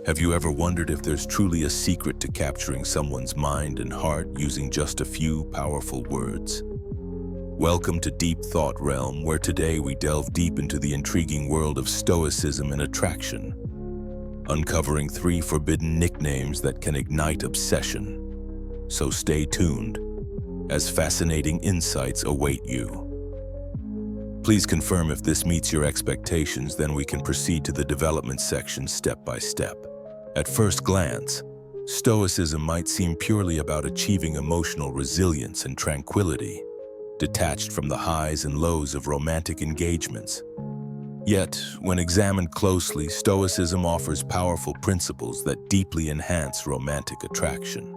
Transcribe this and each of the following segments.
Have you ever wondered if there's truly a secret to capturing someone's mind and heart using just a few powerful words? Welcome to Deep Thought Realm, where today we delve deep into the intriguing world of Stoicism and attraction, uncovering 3 forbidden nicknames that can ignite obsession. So stay tuned, as fascinating insights await you. Please confirm if this meets your expectations, then we can proceed to the development section step by step. At first glance, Stoicism might seem purely about achieving emotional resilience and tranquility, detached from the highs and lows of romantic engagements. Yet, when examined closely, Stoicism offers powerful principles that deeply enhance romantic attraction.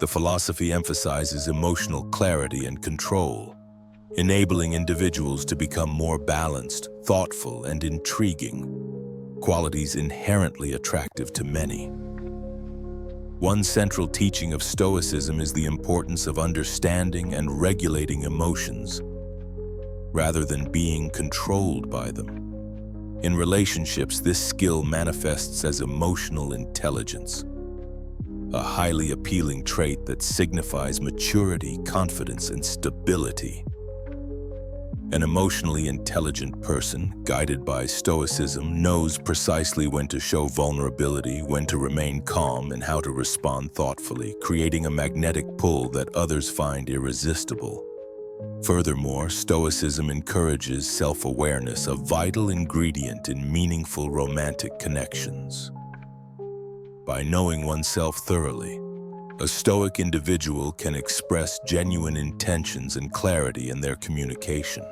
The philosophy emphasizes emotional clarity and control, enabling individuals to become more balanced, thoughtful, and intriguing, qualities inherently attractive to many. One central teaching of Stoicism is the importance of understanding and regulating emotions, rather than being controlled by them. In relationships, this skill manifests as emotional intelligence, a highly appealing trait that signifies maturity, confidence, and stability. An emotionally intelligent person, guided by Stoicism, knows precisely when to show vulnerability, when to remain calm, and how to respond thoughtfully, creating a magnetic pull that others find irresistible. Furthermore, Stoicism encourages self-awareness, a vital ingredient in meaningful romantic connections. By knowing oneself thoroughly, a Stoic individual can express genuine intentions and clarity in their communication.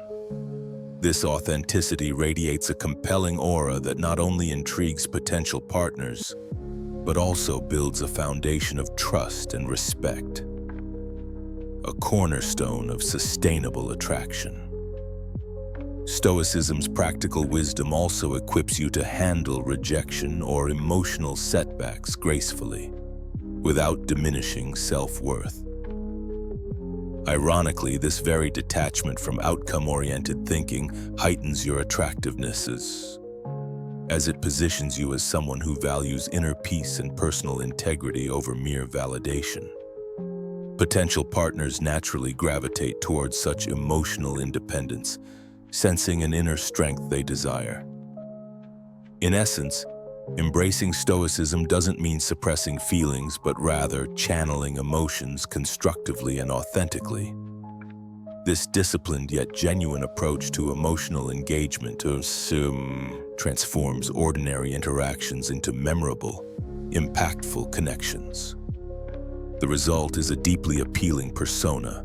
This authenticity radiates a compelling aura that not only intrigues potential partners, but also builds a foundation of trust and respect, a cornerstone of sustainable attraction. Stoicism's practical wisdom also equips you to handle rejection or emotional setbacks gracefully, without diminishing self-worth. Ironically, this very detachment from outcome-oriented thinking heightens your attractiveness as it positions you as someone who values inner peace and personal integrity over mere validation. Potential partners naturally gravitate towards such emotional independence, sensing an inner strength they desire. In essence, embracing Stoicism doesn't mean suppressing feelings, but rather channeling emotions constructively and authentically. This disciplined yet genuine approach to emotional engagement transforms ordinary interactions into memorable, impactful connections. The result is a deeply appealing persona,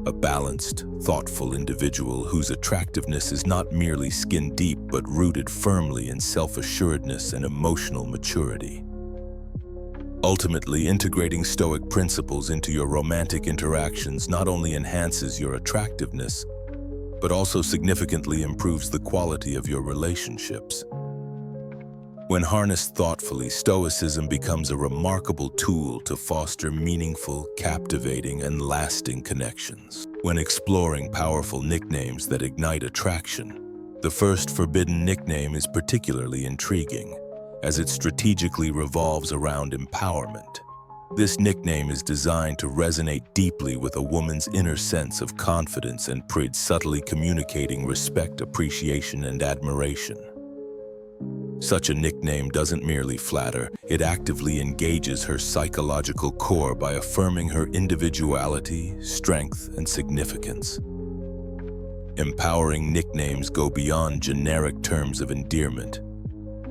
a balanced, thoughtful individual whose attractiveness is not merely skin-deep but rooted firmly in self-assuredness and emotional maturity. Ultimately, integrating Stoic principles into your romantic interactions not only enhances your attractiveness, but also significantly improves the quality of your relationships. When harnessed thoughtfully, Stoicism becomes a remarkable tool to foster meaningful, captivating, and lasting connections. When exploring powerful nicknames that ignite attraction, the first forbidden nickname is particularly intriguing, as it strategically revolves around empowerment. This nickname is designed to resonate deeply with a woman's inner sense of confidence and pride, subtly communicating respect, appreciation, and admiration. Such a nickname doesn't merely flatter, it actively engages her psychological core by affirming her individuality, strength, and significance. Empowering nicknames go beyond generic terms of endearment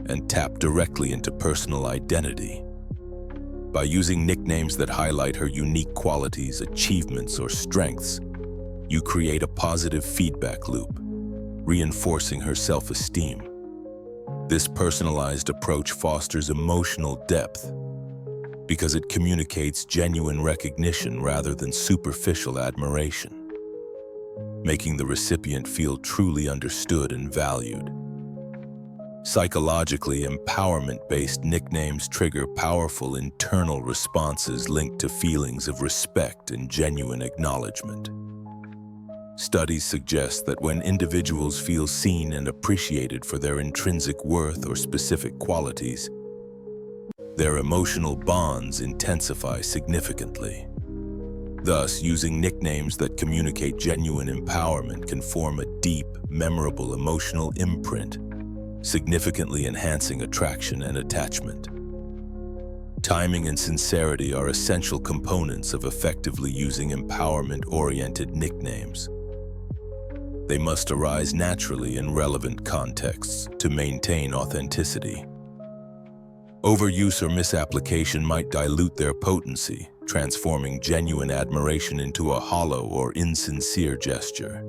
and tap directly into personal identity. By using nicknames that highlight her unique qualities, achievements, or strengths, you create a positive feedback loop, reinforcing her self-esteem. This personalized approach fosters emotional depth because it communicates genuine recognition rather than superficial admiration, making the recipient feel truly understood and valued. Psychologically, empowerment-based nicknames trigger powerful internal responses linked to feelings of respect and genuine acknowledgement. Studies suggest that when individuals feel seen and appreciated for their intrinsic worth or specific qualities, their emotional bonds intensify significantly. Thus, using nicknames that communicate genuine empowerment can form a deep, memorable emotional imprint, significantly enhancing attraction and attachment. Timing and sincerity are essential components of effectively using empowerment-oriented nicknames. They must arise naturally in relevant contexts to maintain authenticity. Overuse or misapplication might dilute their potency, transforming genuine admiration into a hollow or insincere gesture.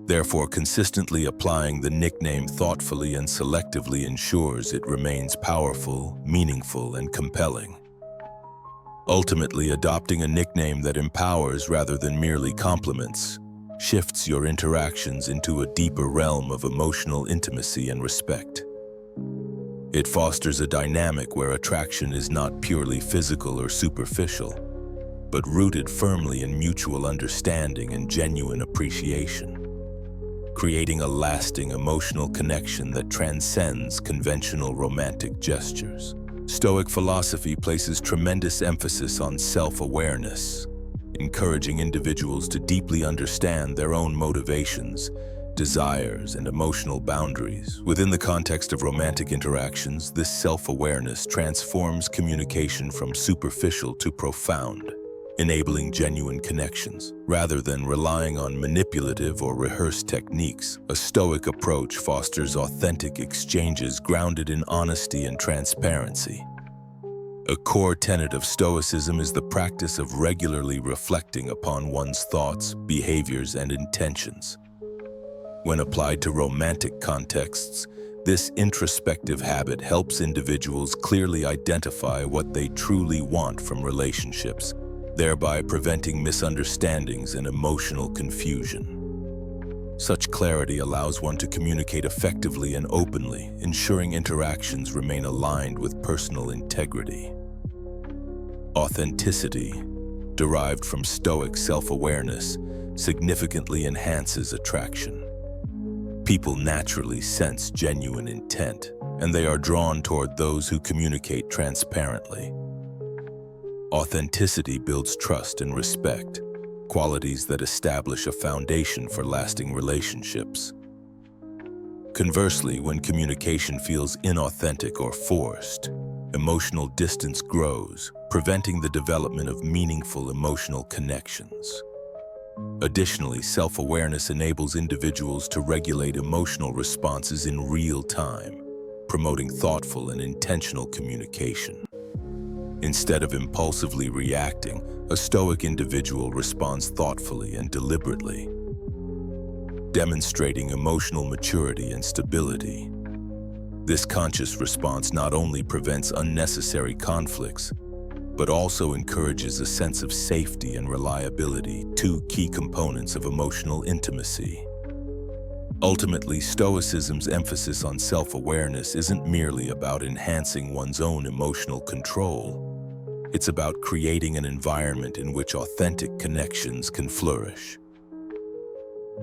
Therefore, consistently applying the nickname thoughtfully and selectively ensures it remains powerful, meaningful, and compelling. Ultimately, adopting a nickname that empowers rather than merely compliments shifts your interactions into a deeper realm of emotional intimacy and respect. It fosters a dynamic where attraction is not purely physical or superficial, but rooted firmly in mutual understanding and genuine appreciation, creating a lasting emotional connection that transcends conventional romantic gestures. Stoic philosophy places tremendous emphasis on self-awareness, encouraging individuals to deeply understand their own motivations, desires, and emotional boundaries. Within the context of romantic interactions, this self-awareness transforms communication from superficial to profound, enabling genuine connections. Rather than relying on manipulative or rehearsed techniques, a Stoic approach fosters authentic exchanges grounded in honesty and transparency. A core tenet of Stoicism is the practice of regularly reflecting upon one's thoughts, behaviors, and intentions. When applied to romantic contexts, this introspective habit helps individuals clearly identify what they truly want from relationships, thereby preventing misunderstandings and emotional confusion. Such clarity allows one to communicate effectively and openly, ensuring interactions remain aligned with personal integrity. Authenticity, derived from Stoic self-awareness, significantly enhances attraction. People naturally sense genuine intent, and they are drawn toward those who communicate transparently. Authenticity builds trust and respect, qualities that establish a foundation for lasting relationships. Conversely, when communication feels inauthentic or forced, emotional distance grows, preventing the development of meaningful emotional connections. Additionally, self-awareness enables individuals to regulate emotional responses in real time, promoting thoughtful and intentional communication. Instead of impulsively reacting, a Stoic individual responds thoughtfully and deliberately, demonstrating emotional maturity and stability. This conscious response not only prevents unnecessary conflicts, but also encourages a sense of safety and reliability, two key components of emotional intimacy. Ultimately, Stoicism's emphasis on self-awareness isn't merely about enhancing one's own emotional control. It's about creating an environment in which authentic connections can flourish.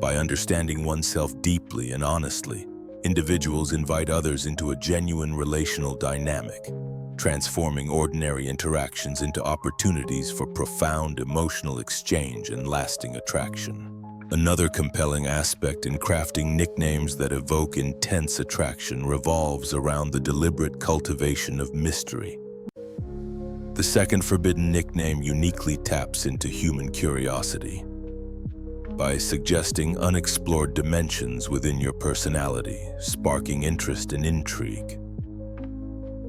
By understanding oneself deeply and honestly, individuals invite others into a genuine relational dynamic, transforming ordinary interactions into opportunities for profound emotional exchange and lasting attraction. Another compelling aspect in crafting nicknames that evoke intense attraction revolves around the deliberate cultivation of mystery. The second forbidden nickname uniquely taps into human curiosity. By suggesting unexplored dimensions within your personality, sparking interest and intrigue.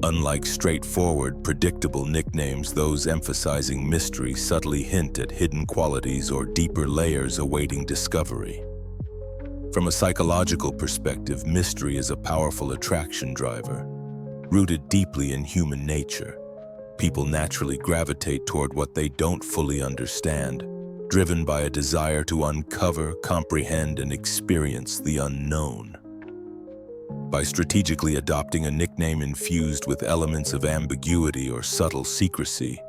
Unlike straightforward, predictable nicknames, those emphasizing mystery subtly hint at hidden qualities or deeper layers awaiting discovery. From a psychological perspective, mystery is a powerful attraction driver. Rooted deeply in human nature, people naturally gravitate toward what they don't fully understand, driven by a desire to uncover, comprehend, and experience the unknown. By strategically adopting a nickname infused with elements of ambiguity or subtle secrecy,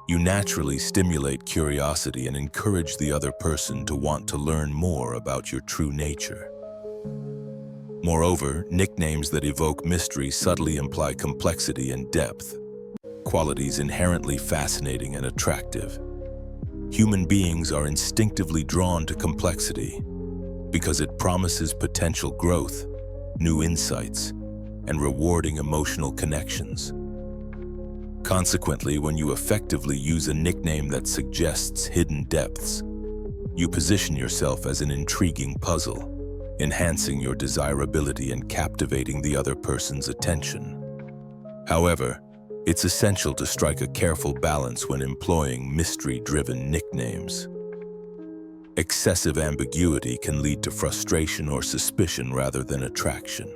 you naturally stimulate curiosity and encourage the other person to want to learn more about your true nature. Moreover, nicknames that evoke mystery subtly imply complexity and depth, qualities inherently fascinating and attractive. Human beings are instinctively drawn to complexity because it promises potential growth, new insights, and rewarding emotional connections. Consequently, when you effectively use a nickname that suggests hidden depths, you position yourself as an intriguing puzzle, enhancing your desirability and captivating the other person's attention. However, it's essential to strike a careful balance when employing mystery-driven nicknames. Excessive ambiguity can lead to frustration or suspicion rather than attraction.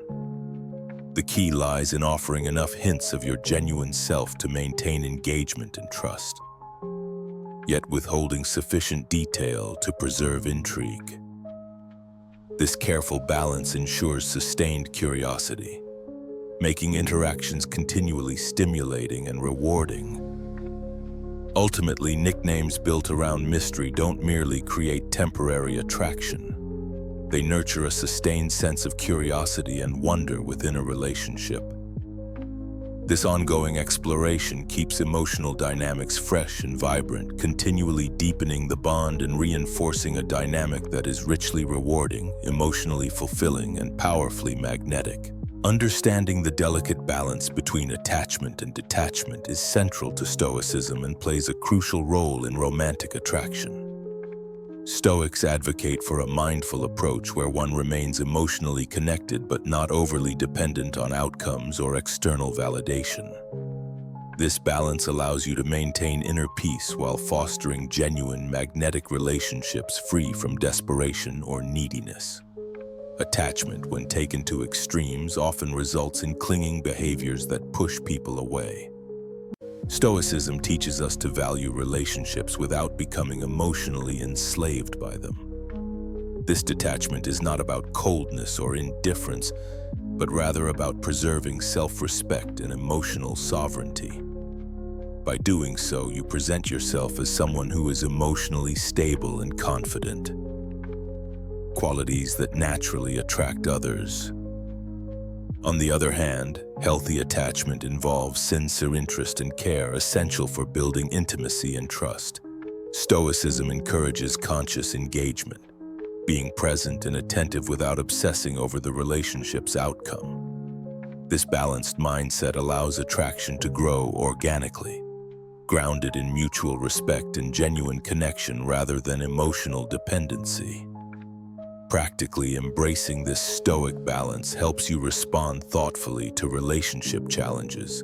The key lies in offering enough hints of your genuine self to maintain engagement and trust, yet withholding sufficient detail to preserve intrigue. This careful balance ensures sustained curiosity, making interactions continually stimulating and rewarding. Ultimately, nicknames built around mystery don't merely create temporary attraction. They nurture a sustained sense of curiosity and wonder within a relationship. This ongoing exploration keeps emotional dynamics fresh and vibrant, continually deepening the bond and reinforcing a dynamic that is richly rewarding, emotionally fulfilling, and powerfully magnetic. Understanding the delicate balance between attachment and detachment is central to Stoicism and plays a crucial role in romantic attraction. Stoics advocate for a mindful approach where one remains emotionally connected but not overly dependent on outcomes or external validation. This balance allows you to maintain inner peace while fostering genuine, magnetic relationships free from desperation or neediness. Attachment, when taken to extremes, often results in clinging behaviors that push people away. Stoicism teaches us to value relationships without becoming emotionally enslaved by them. This detachment is not about coldness or indifference, but rather about preserving self-respect and emotional sovereignty. By doing so, you present yourself as someone who is emotionally stable and confident, qualities that naturally attract others. On the other hand, healthy attachment involves sincere interest and care, essential for building intimacy and trust. Stoicism encourages conscious engagement, being present and attentive without obsessing over the relationship's outcome. This balanced mindset allows attraction to grow organically, grounded in mutual respect and genuine connection rather than emotional dependency. Practically embracing this stoic balance helps you respond thoughtfully to relationship challenges,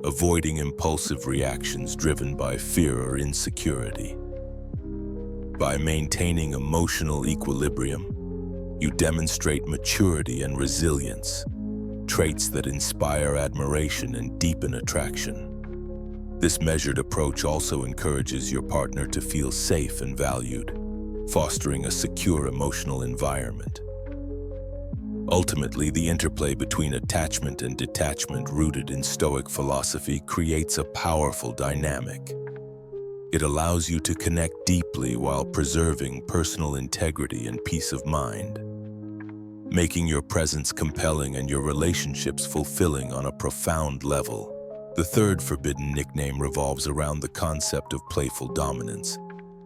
avoiding impulsive reactions driven by fear or insecurity. By maintaining emotional equilibrium, you demonstrate maturity and resilience, traits that inspire admiration and deepen attraction. This measured approach also encourages your partner to feel safe and valued, fostering a secure emotional environment. Ultimately, the interplay between attachment and detachment rooted in Stoic philosophy creates a powerful dynamic. It allows you to connect deeply while preserving personal integrity and peace of mind, making your presence compelling and your relationships fulfilling on a profound level. The third forbidden nickname revolves around the concept of playful dominance,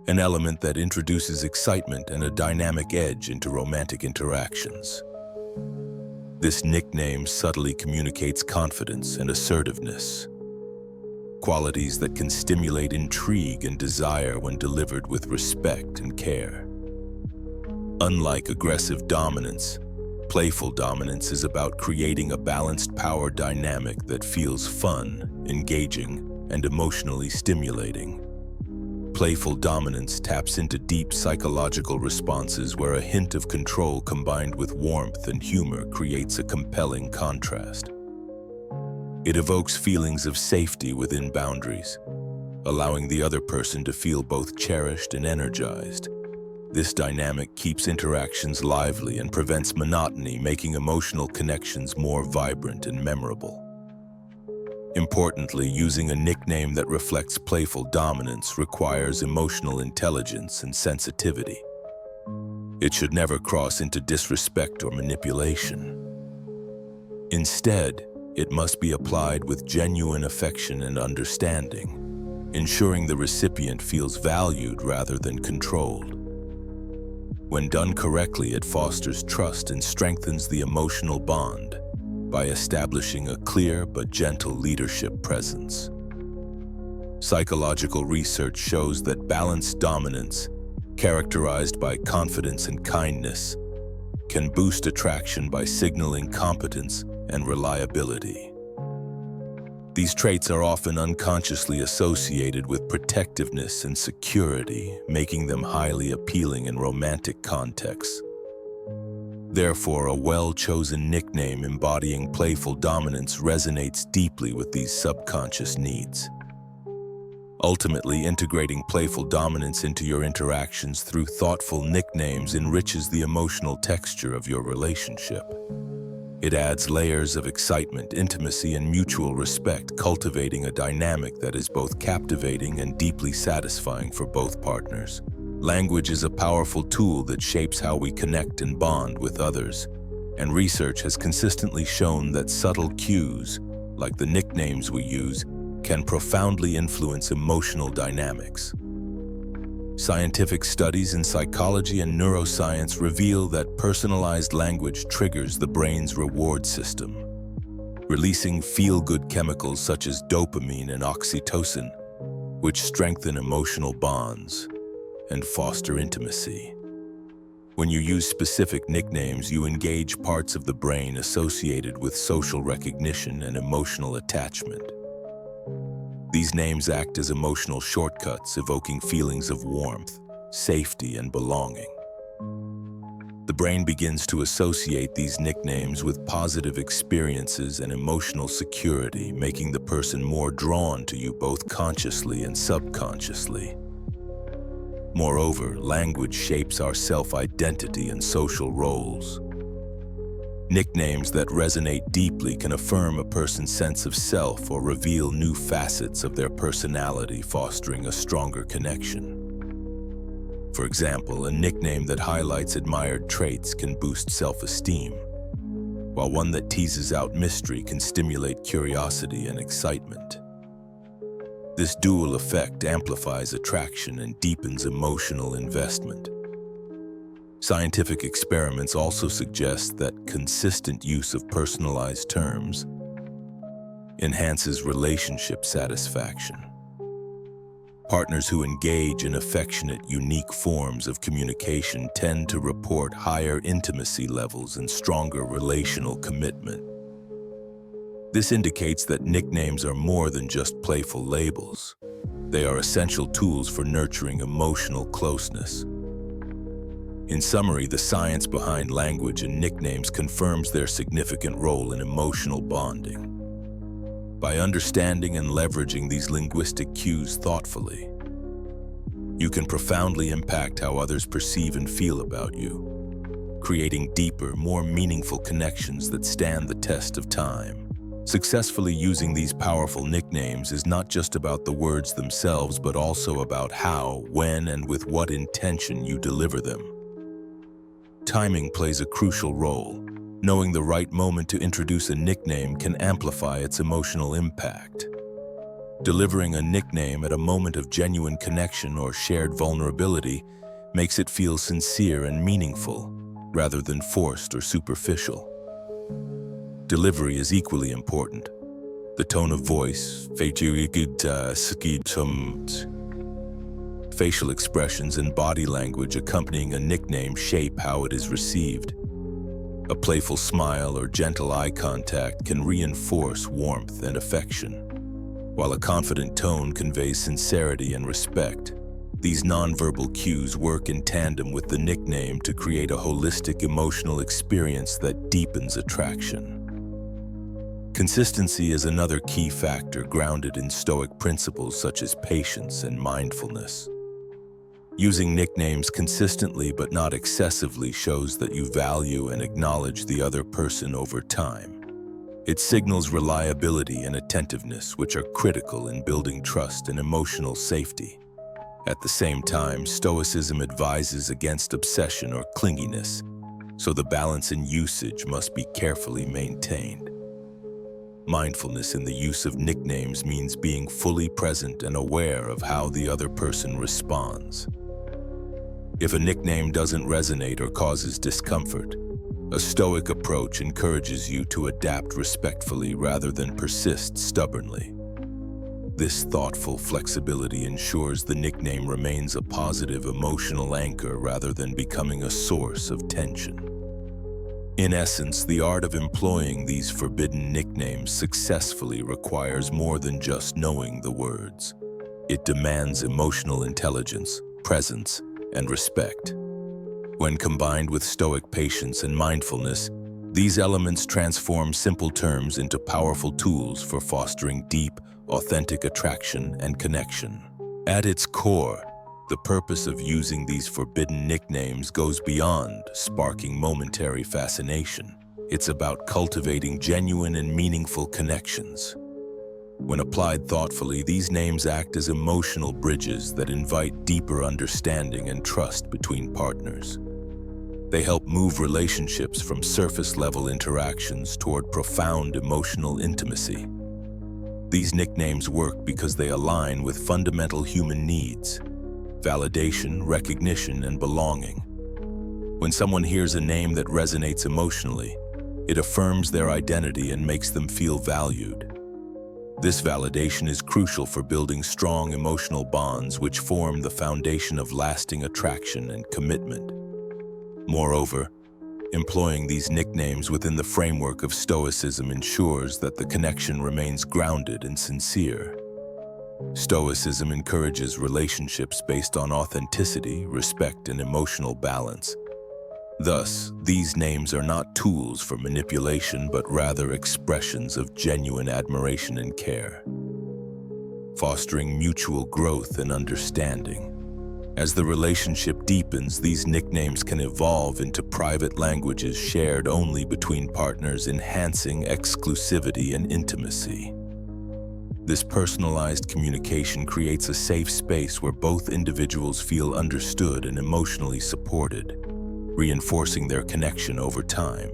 an element that introduces excitement and a dynamic edge into romantic interactions. This nickname subtly communicates confidence and assertiveness, qualities that can stimulate intrigue and desire when delivered with respect and care. Unlike aggressive dominance, playful dominance is about creating a balanced power dynamic that feels fun, engaging, and emotionally stimulating. Playful dominance taps into deep psychological responses where a hint of control combined with warmth and humor creates a compelling contrast. It evokes feelings of safety within boundaries, allowing the other person to feel both cherished and energized. This dynamic keeps interactions lively and prevents monotony, making emotional connections more vibrant and memorable. Importantly, using a nickname that reflects playful dominance requires emotional intelligence and sensitivity. It should never cross into disrespect or manipulation. Instead, it must be applied with genuine affection and understanding, ensuring the recipient feels valued rather than controlled. When done correctly, it fosters trust and strengthens the emotional bond by establishing a clear but gentle leadership presence. Psychological research shows that balanced dominance, characterized by confidence and kindness, can boost attraction by signaling competence and reliability. These traits are often unconsciously associated with protectiveness and security, making them highly appealing in romantic contexts. Therefore, a well-chosen nickname embodying playful dominance resonates deeply with these subconscious needs. Ultimately, integrating playful dominance into your interactions through thoughtful nicknames enriches the emotional texture of your relationship. It adds layers of excitement, intimacy, and mutual respect, cultivating a dynamic that is both captivating and deeply satisfying for both partners. Language is a powerful tool that shapes how we connect and bond with others, and research has consistently shown that subtle cues, like the nicknames we use, can profoundly influence emotional dynamics. Scientific studies in psychology and neuroscience reveal that personalized language triggers the brain's reward system, releasing feel-good chemicals such as dopamine and oxytocin, which strengthen emotional bonds and foster intimacy. When you use specific nicknames, you engage parts of the brain associated with social recognition and emotional attachment. These names act as emotional shortcuts, evoking feelings of warmth, safety, and belonging. The brain begins to associate these nicknames with positive experiences and emotional security, making the person more drawn to you both consciously and subconsciously. Moreover, language shapes our self-identity and social roles. Nicknames that resonate deeply can affirm a person's sense of self or reveal new facets of their personality, fostering a stronger connection. For example, a nickname that highlights admired traits can boost self-esteem, while one that teases out mystery can stimulate curiosity and excitement. This dual effect amplifies attraction and deepens emotional investment. Scientific experiments also suggest that consistent use of personalized terms enhances relationship satisfaction. Partners who engage in affectionate, unique forms of communication tend to report higher intimacy levels and stronger relational commitment. This indicates that nicknames are more than just playful labels. They are essential tools for nurturing emotional closeness. In summary, the science behind language and nicknames confirms their significant role in emotional bonding. By understanding and leveraging these linguistic cues thoughtfully, you can profoundly impact how others perceive and feel about you, creating deeper, more meaningful connections that stand the test of time. Successfully using these powerful nicknames is not just about the words themselves, but also about how, when, and with what intention you deliver them. Timing plays a crucial role. Knowing the right moment to introduce a nickname can amplify its emotional impact. Delivering a nickname at a moment of genuine connection or shared vulnerability makes it feel sincere and meaningful, rather than forced or superficial. Delivery is equally important. The tone of voice, facial expressions, and body language accompanying a nickname shape how it is received. A playful smile or gentle eye contact can reinforce warmth and affection, while a confident tone conveys sincerity and respect. These nonverbal cues work in tandem with the nickname to create a holistic emotional experience that deepens attraction. Consistency is another key factor grounded in Stoic principles such as patience and mindfulness. Using nicknames consistently but not excessively shows that you value and acknowledge the other person over time. It signals reliability and attentiveness, which are critical in building trust and emotional safety. At the same time, Stoicism advises against obsession or clinginess, so the balance in usage must be carefully maintained. Mindfulness in the use of nicknames means being fully present and aware of how the other person responds. If a nickname doesn't resonate or causes discomfort, a Stoic approach encourages you to adapt respectfully rather than persist stubbornly. This thoughtful flexibility ensures the nickname remains a positive emotional anchor rather than becoming a source of tension. In essence, the art of employing these forbidden nicknames successfully requires more than just knowing the words. It demands emotional intelligence, presence, and respect. When combined with Stoic patience and mindfulness, these elements transform simple terms into powerful tools for fostering deep, authentic attraction and connection. At its core, the purpose of using these forbidden nicknames goes beyond sparking momentary fascination. It's about cultivating genuine and meaningful connections. When applied thoughtfully, these names act as emotional bridges that invite deeper understanding and trust between partners. They help move relationships from surface-level interactions toward profound emotional intimacy. These nicknames work because they align with fundamental human needs: validation, recognition, and belonging. When someone hears a name that resonates emotionally, it affirms their identity and makes them feel valued. This validation is crucial for building strong emotional bonds which form the foundation of lasting attraction and commitment. Moreover, employing these nicknames within the framework of Stoicism ensures that the connection remains grounded and sincere. Stoicism encourages relationships based on authenticity, respect, and emotional balance. Thus, these names are not tools for manipulation, but rather expressions of genuine admiration and care, fostering mutual growth and understanding. As the relationship deepens, these nicknames can evolve into private languages shared only between partners, enhancing exclusivity and intimacy. This personalized communication creates a safe space where both individuals feel understood and emotionally supported, reinforcing their connection over time.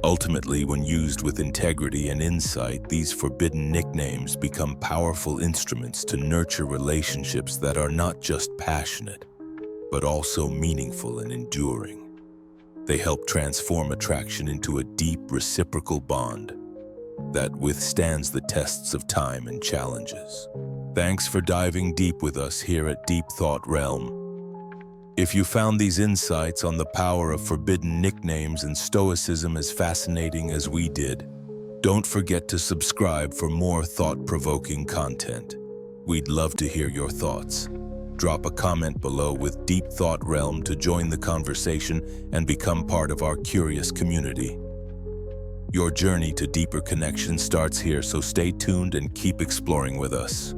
Ultimately, when used with integrity and insight, these forbidden nicknames become powerful instruments to nurture relationships that are not just passionate, but also meaningful and enduring. They help transform attraction into a deep, reciprocal bond that withstands the tests of time and challenges. Thanks for diving deep with us here at Deep Thought Realm. If you found these insights on the power of forbidden nicknames and Stoicism as fascinating as we did, don't forget to subscribe for more thought-provoking content. We'd love to hear your thoughts. Drop a comment below with Deep Thought Realm to join the conversation and become part of our curious community. Your journey to deeper connection starts here, so stay tuned and keep exploring with us.